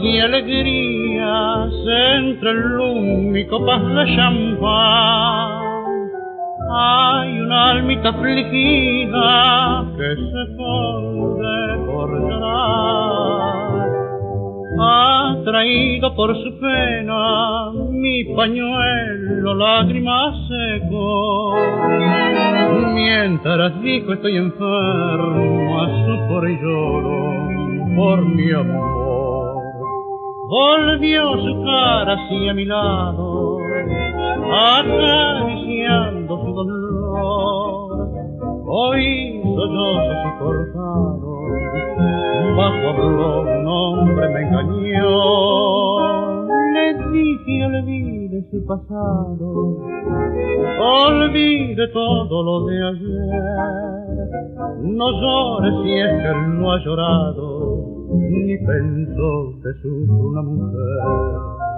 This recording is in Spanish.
mi alegría entre el humo y copas de champán. Hay una almita afligida que se esconde por llorar. Ha traído por su pena mi pañuelo lágrimas seco. Mientras dijo estoy enfermo, azufro y lloro por mi amor. Volvió su cara hacia mi lado, acariciando su dolor. Oí sollozos y cortados, bajo habló un hombre me engañó. Le dije olvide su pasado, olvide todo lo de ayer. No llores si es que él no ha llorado, ni pensó que sufre una mujer.